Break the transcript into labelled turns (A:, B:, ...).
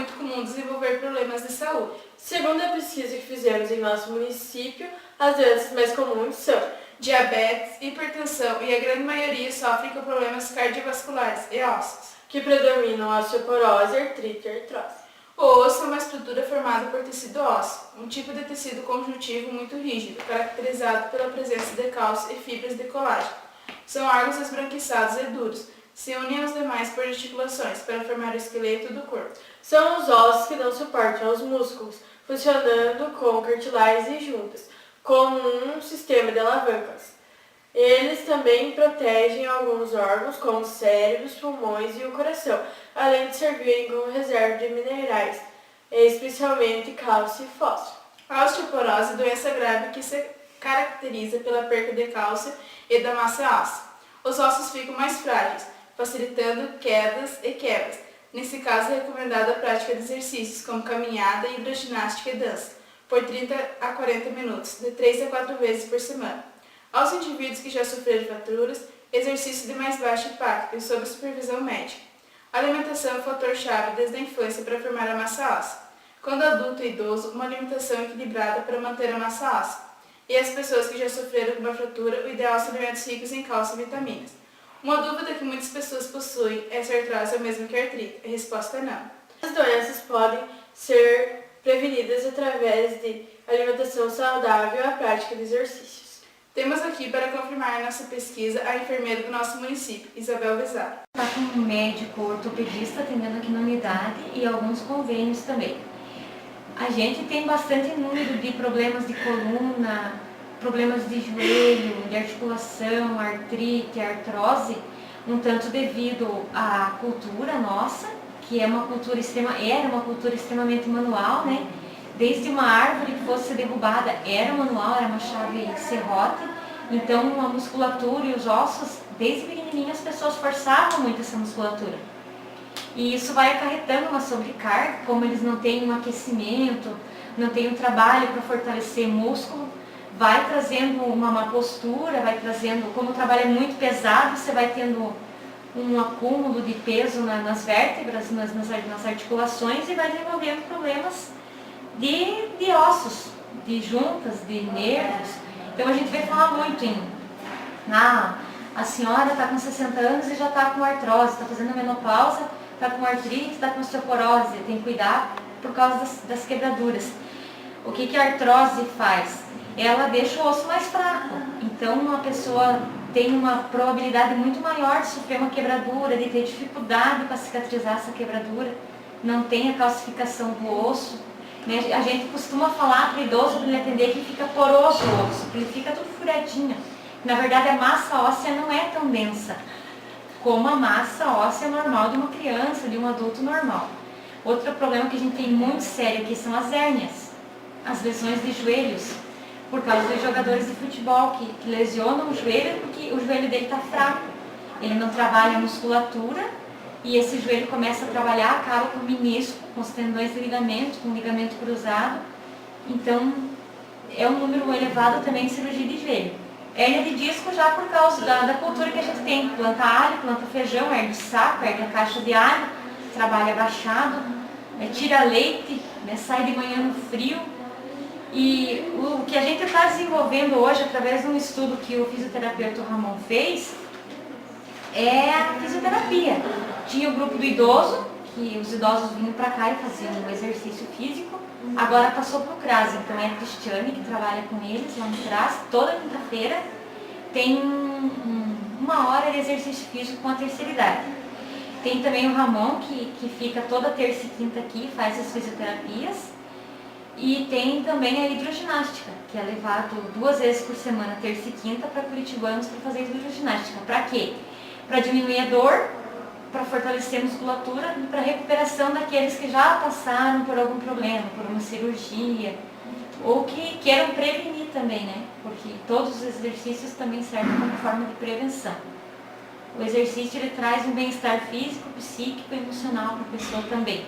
A: muito comum desenvolver problemas de saúde.
B: Segundo a pesquisa que fizemos em nosso município, as doenças mais comuns são
A: diabetes, hipertensão e a grande maioria sofrem com problemas cardiovasculares e ósseos,
B: que predominam a osteoporose, artrite e artrose.
A: O osso é uma estrutura formada por tecido ósseo, um tipo de tecido conjuntivo muito rígido, caracterizado pela presença de cálcio e fibras de colágeno. São órgãos esbranquiçados e duros, se unem aos demais por articulações para formar o esqueleto do corpo.
B: São os ossos que dão suporte aos músculos, funcionando com cartilagens e juntas, como um sistema de alavancas. Eles também protegem alguns órgãos, como o cérebro, os pulmões e o coração, além de servirem como reserva de minerais, especialmente cálcio e fósforo.
A: A osteoporose é doença grave que se caracteriza pela perda de cálcio e da massa óssea. Os ossos ficam mais frágeis, facilitando quedas e quebras. Nesse caso, é recomendada a prática de exercícios como caminhada, hidroginástica e dança, por 30 a 40 minutos, de 3 a 4 vezes por semana. Aos indivíduos que já sofreram fraturas, exercício de mais baixo impacto e sob supervisão médica. A alimentação é um fator-chave desde a infância para formar a massa óssea. Quando adulto e idoso, uma alimentação equilibrada para manter a massa óssea. E as pessoas que já sofreram uma fratura, o ideal são alimentos ricos em cálcio e vitaminas. Uma dúvida que muitas pessoas possuem é se a artrose é o mesmo que a artrite. A resposta é não.
B: As doenças podem ser prevenidas através de alimentação saudável e a prática de exercícios.
A: Temos aqui para confirmar nossa pesquisa a enfermeira do nosso município, Isabel Vezaro.
C: Está com um médico ortopedista atendendo aqui na unidade e alguns convênios também. A gente tem bastante número de problemas de coluna, problemas de joelho, de articulação, artrite, artrose, um tanto devido à cultura nossa, que era uma cultura extremamente manual, né? Desde uma árvore que fosse derrubada era manual, era uma chave serrote, então a musculatura e os ossos, desde pequenininho as pessoas forçavam muito essa musculatura. E isso vai acarretando uma sobrecarga, como eles não têm um aquecimento, não têm um trabalho para fortalecer músculo, vai trazendo uma má postura, vai trazendo, como o trabalho é muito pesado, você vai tendo um acúmulo de peso nas vértebras, nas articulações e vai desenvolvendo problemas de ossos, de juntas, de nervos. Então a gente vai falar muito em a senhora está com 60 anos e já está com artrose, está fazendo menopausa, está com artrite, está com osteoporose, tem que cuidar por causa das quebraduras. O que a artrose faz? Ela deixa o osso mais fraco, então uma pessoa tem uma probabilidade muito maior de sofrer uma quebradura, de ter dificuldade para cicatrizar essa quebradura, não tem a calcificação do osso. A gente costuma falar para o idoso, para ele atender, que fica poroso o osso, que ele fica tudo furadinho. Na verdade, a massa óssea não é tão densa como a massa óssea normal de uma criança, de um adulto normal. Outro problema que a gente tem muito sério aqui são as hérnias, as lesões de joelhos, por causa dos jogadores de futebol que lesionam o joelho porque o joelho dele está fraco. Ele não trabalha a musculatura e esse joelho começa a trabalhar, acaba com o menisco, com os tendões de ligamento, com o ligamento cruzado. Então, é um número elevado também de cirurgia de joelho. Hérnia de disco já por causa da cultura que a gente tem. Planta alho, planta feijão, ergue saco, ergue a caixa de alho, trabalha agachado, tira leite, sai de manhã no frio. E o que a gente está desenvolvendo hoje, através de um estudo que o fisioterapeuta Ramon fez, é a fisioterapia. Tinha o grupo do idoso, que os idosos vinham para cá e faziam um exercício físico. Agora passou para o CRAS, então é a Cristiane que trabalha com eles lá no CRAS. Toda quinta-feira tem uma hora de exercício físico com a terceira idade. Tem também o Ramon, que fica toda terça e quinta aqui, faz as fisioterapias. E tem também a hidroginástica, que é levado 2 vezes por semana, terça e quinta, para curitibanos para fazer hidroginástica. Para quê? Para diminuir a dor, para fortalecer a musculatura e para recuperação daqueles que já passaram por algum problema, por uma cirurgia, ou que queiram prevenir também, né? Porque todos os exercícios também servem como forma de prevenção. O exercício ele traz um bem-estar físico, psíquico e emocional para a pessoa também.